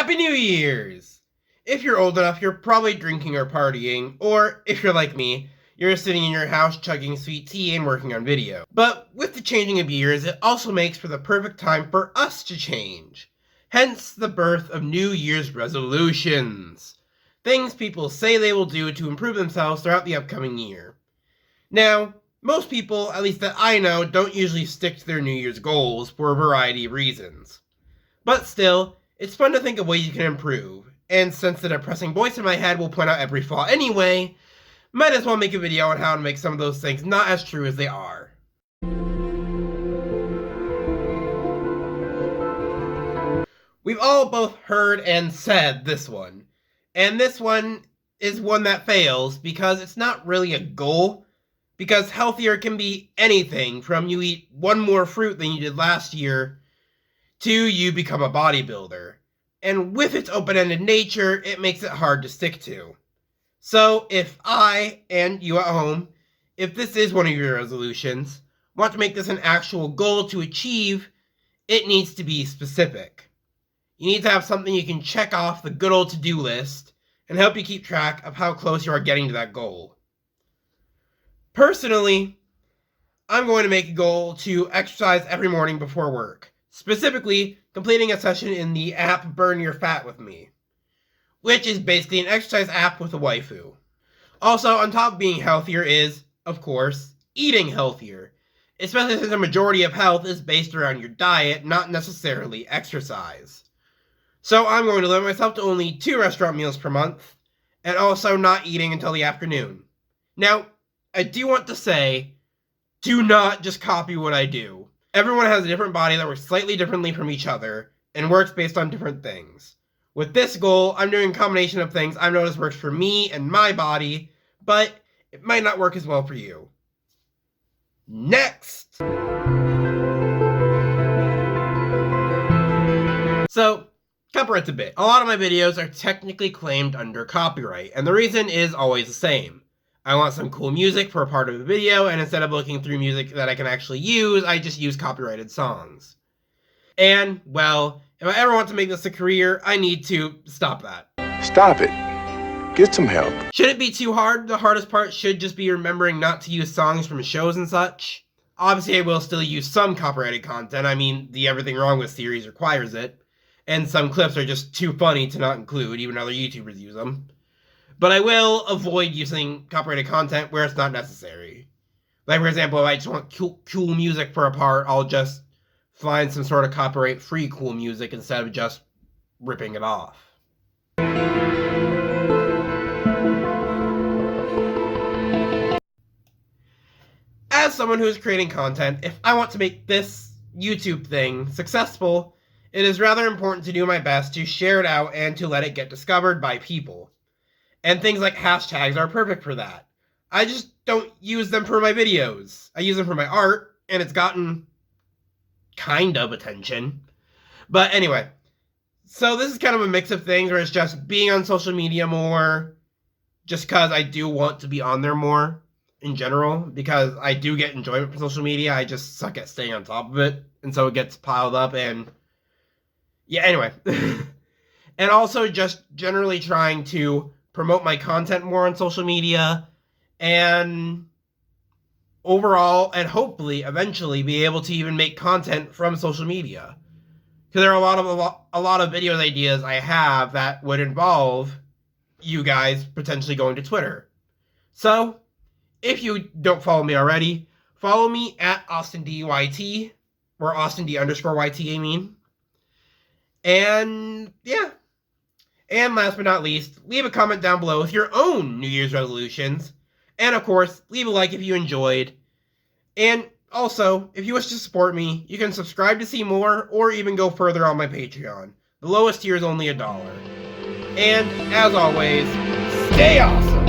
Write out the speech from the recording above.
Happy New Year's! If you're old enough, you're probably drinking or partying, or if you're like me, you're sitting in your house chugging sweet tea and working on video. But with the changing of years, it also makes for the perfect time for us to change. Hence the birth of New Year's resolutions. Things people say they will do to improve themselves throughout the upcoming year. Now, most people, at least that I know, don't usually stick to their New Year's goals for a variety of reasons. But still, it's fun to think of ways you can improve, and since the depressing voice in my head will point out every flaw anyway, might as well make a video on how to make some of those things not as true as they are. We've all both heard and said this one, and this one is one that fails because it's not really a goal, because healthier can be anything from you eat one more fruit than you did last year to you become a bodybuilder. And with its open-ended nature, it makes it hard to stick to. So if I, and you at home, if this is one of your resolutions, want to make this an actual goal to achieve, it needs to be specific. You need to have something you can check off the good old to-do list and help you keep track of how close you are getting to that goal. Personally, I'm going to make a goal to exercise every morning before work. Specifically, completing a session in the app Burn Your Fat with me, which is basically an exercise app with a waifu. Also, on top of being healthier is, of course, eating healthier, especially since the majority of health is based around your diet, not necessarily exercise. So I'm going to limit myself to only 2 restaurant meals per month, and also not eating until the afternoon. Now, I do want to say, do not just copy what I do. Everyone has a different body that works slightly differently from each other, and works based on different things. With this goal, I'm doing a combination of things I've noticed works for me and my body, but it might not work as well for you. Next! So, copyright's a bit. A lot of my videos are technically claimed under copyright, and the reason is always the same. I want some cool music for a part of the video, and instead of looking through music that I can actually use, I just use copyrighted songs. And, well, if I ever want to make this a career, I need to stop that. Stop it. Get some help. Should it be too hard? The hardest part should just be remembering not to use songs from shows and such. Obviously, I will still use some copyrighted content. I mean, the Everything Wrong With series requires it. And some clips are just too funny to not include, even other YouTubers use them. But I will avoid using copyrighted content where it's not necessary. Like, for example, if I just want cool music for a part, I'll just find some sort of copyright-free cool music instead of just ripping it off. As someone who is creating content, if I want to make this YouTube thing successful, it is rather important to do my best to share it out and to let it get discovered by people. And things like hashtags are perfect for that. I just don't use them for my videos. I use them for my art, and it's gotten kind of attention. But anyway, so this is kind of a mix of things where it's just being on social media more, just because I do want to be on there more in general, because I do get enjoyment from social media. I just suck at staying on top of it, and so it gets piled up, and yeah, anyway. And also just generally trying to promote my content more on social media, and overall, and hopefully, eventually, be able to even make content from social media. Because there are a lot of video ideas I have that would involve you guys potentially going to Twitter. So, if you don't follow me already, follow me at AustinDYT, or AustinD_YT, I mean. And, yeah. And last but not least, leave a comment down below with your own New Year's resolutions. And of course, leave a like if you enjoyed. And also, if you wish to support me, you can subscribe to see more, or even go further on my Patreon. The lowest tier is only $1. And, as always, stay awesome!